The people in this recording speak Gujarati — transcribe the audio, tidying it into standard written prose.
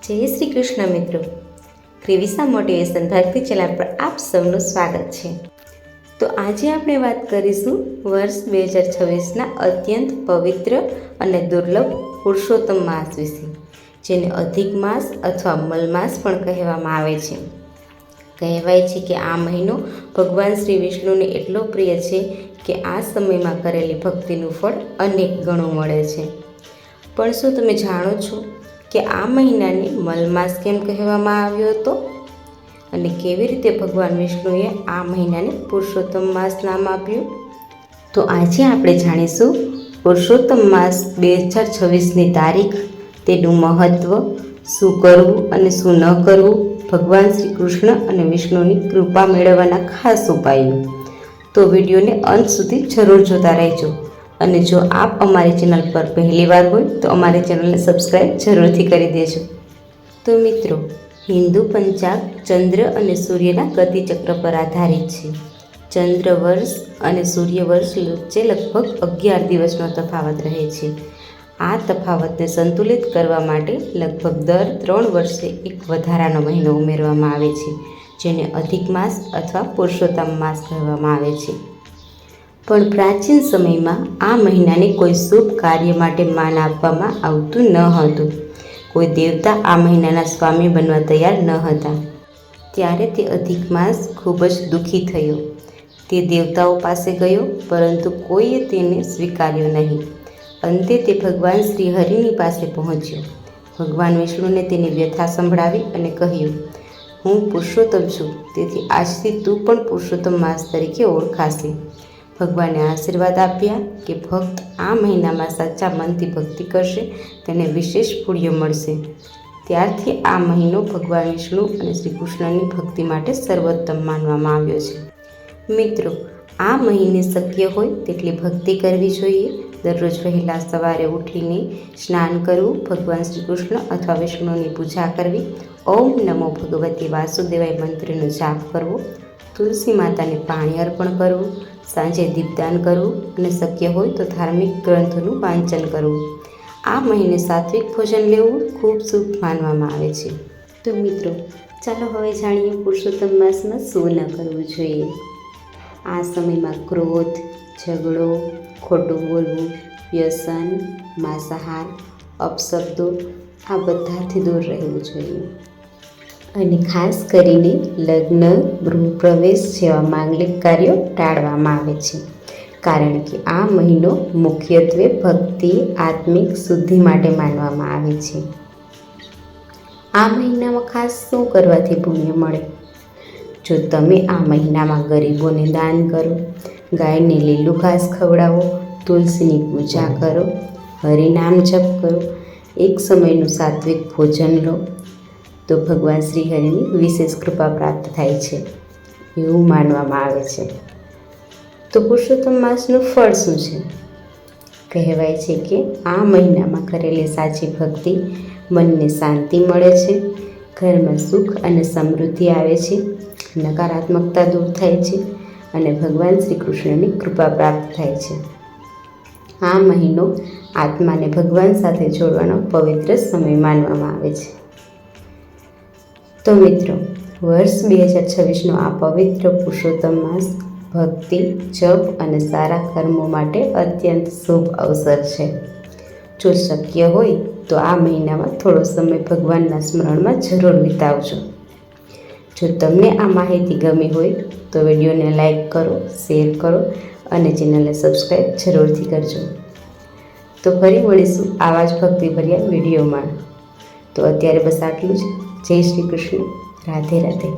જય શ્રી કૃષ્ણ મિત્રો, ક્રિવિસા મોટિવેશન ભક્તિ ચેનલ પર આપ સૌનું સ્વાગત છે। તો આજે આપણે વાત કરીશું વર્ષ 2026ના અત્યંત પવિત્ર અને દુર્લભ પુરુષોત્તમ માસ વિશે, જેને અધિક માસ અથવા મલમાસ પણ કહેવામાં આવે છે। કહેવાય છે કે આ મહિનો ભગવાન શ્રી વિષ્ણુને એટલો પ્રિય છે કે આ સમયમાં કરેલી ભક્તિનું ફળ અનેક ગણું મળે છે। પણ શું તમે જાણો છો કે આ મહિનાને મલમાસ કેમ કહેવામાં આવ્યો હતો અને કેવી રીતે ભગવાન વિષ્ણુએ આ મહિનાને પુરુષોત્તમ માસ નામ આપ્યું? તો આજે આપણે જાણીશું પુરુષોત્તમ માસ 2026ની તારીખ, તેનું મહત્ત્વ, શું કરવું અને શું ન કરવું, ભગવાન શ્રી કૃષ્ણ અને વિષ્ણુની કૃપા મેળવવાના ખાસ ઉપાયો। તો વિડીયોને અંત સુધી જરૂર જોતા રહેજો અને જો આપ અમારી ચેનલ પર પહેલીવાર હોય તો અમારી ચેનલને સબસ્ક્રાઈબ જરૂરથી કરી દેજો। તો મિત્રો, હિન્દુ પંચાંગ ચંદ્ર અને સૂર્યના ગતિચક્ર પર આધારિત છે। ચંદ્ર વર્ષ અને સૂર્ય વર્ષ વચ્ચે લગભગ 11 દિવસનો તફાવત રહે છે। આ તફાવતને સંતુલિત કરવા માટે લગભગ દર 3 વર્ષે એક વધારાનો મહિનો ઉમેરવામાં આવે છે, જેને અધિક માસ અથવા પુરુષોત્તમ માસ કહેવામાં આવે છે। પણ પ્રાચીન સમયમાં આ મહિનાને કોઈ શુભ કાર્ય માટે માન આપવામાં આવતું ન હતું। કોઈ દેવતા આ મહિનાના સ્વામી બનવા તૈયાર ન હતા। ત્યારે તે અધિક માસ ખૂબ જ દુઃખી થયો। તે દેવતાઓ પાસે ગયો, પરંતુ કોઈએ તેને સ્વીકાર્યો નહીં। અંતે તે ભગવાન શ્રી હરિની પાસે પહોંચ્યો। ભગવાન વિષ્ણુને તેની વ્યથા સંભળાવી અને કહ્યું, હું પુરુષોત્તમ છું, તેથી આજથી તું પણ પુરુષોત્તમ માસ તરીકે ઓળખાશે। ભગવાને આશીર્વાદ આપ્યા કે ભક્ત આ મહિનામાં સાચા મનથી ભક્તિ કરશે તેને વિશેષ પુણ્ય મળશે। ત્યારથી આ મહિનો ભગવાન વિષ્ણુ અને શ્રી કૃષ્ણની ભક્તિ માટે સર્વોત્તમ માનવામાં આવ્યો છે। મિત્રો, આ મહિને શક્ય હોય તેટલી ભક્તિ કરવી જોઈએ। દરરોજ વહેલા સવારે ઉઠીને સ્નાન કરવું, ભગવાન શ્રી કૃષ્ણ અથવા વિષ્ણુની પૂજા કરવી, ઓમ નમો ભગવતે વાસુદેવાય મંત્રનો જાપ કરવો, તુલસી માતાને પાણી અર્પણ કરવું, સાંજે દીપદાન કરવું અને શક્ય હોય તો ધાર્મિક ગ્રંથોનું વાંચન કરવું। આ મહિને સાત્વિક ભોજન લેવું ખૂબ શુભ માનવામાં આવે છે। તો મિત્રો, ચાલો હવે જાણીએ પુરુષોત્તમ માસમાં શું ન કરવું જોઈએ। આ સમયમાં ક્રોધ, ઝઘડો, ખોટું બોલવું, વ્યસન, માંસાહાર, અપશબ્દો આ બધાથી દૂર રહેવું જોઈએ। અને ખાસ કરીને લગ્ન, ગૃહપ્રવેશ જેવા માંગલિક કાર્યો ટાળવામાં આવે છે, કારણ કે આ મહિનો મુખ્યત્વે ભક્તિ, આત્મિક શુદ્ધિ માટે માનવામાં આવે છે। આ મહિનામાં ખાસ શું કરવાથી પુણ્ય મળે? જો તમે આ મહિનામાં ગરીબોને દાન કરો, ગાયને લીલું ઘાસ ખવડાવો, તુલસીની પૂજા કરો, હરિનામ જપ કરો, એક સમયનું સાત્વિક ભોજન લો, તો ભગવાન શ્રી હરિની વિશેષ કૃપા પ્રાપ્ત થાય છે, એવું માનવામાં આવે છે। તો પુરુષોત્તમ માસનું ફળ શું છે? કહેવાય છે કે આ મહિનામાં કરેલી સાચી ભક્તિ મનને શાંતિ મળે છે, ઘરમાં સુખ અને સમૃદ્ધિ આવે છે, નકારાત્મકતા દૂર થાય છે અને ભગવાન શ્રી કૃષ્ણની કૃપા પ્રાપ્ત થાય છે। આ મહિનો આત્માને ભગવાન સાથે જોડવાનો પવિત્ર સમય માનવામાં આવે છે। તો મિત્રો, વર્ષ 2026નો આ પવિત્ર પુરુષોત્તમ માસ ભક્તિ, જપ અને સારા કર્મો માટે અત્યંત શુભ અવસર છે। જો શક્ય હોય તો આ મહિનામાં થોડો સમય ભગવાનના સ્મરણમાં જરૂર વિતાવજો। જો તમને આ માહિતી ગમી હોય તો વિડીયોને લાઈક કરો, શેર કરો અને ચેનલને સબસ્ક્રાઈબ જરૂરથી કરજો। તો ફરી મળીશું આવા જ ભક્તિભર્યા વિડીયોમાં। તો અત્યારે બસ આટલું જ। જય શ્રી કૃષ્ણ, રાધે રાધે।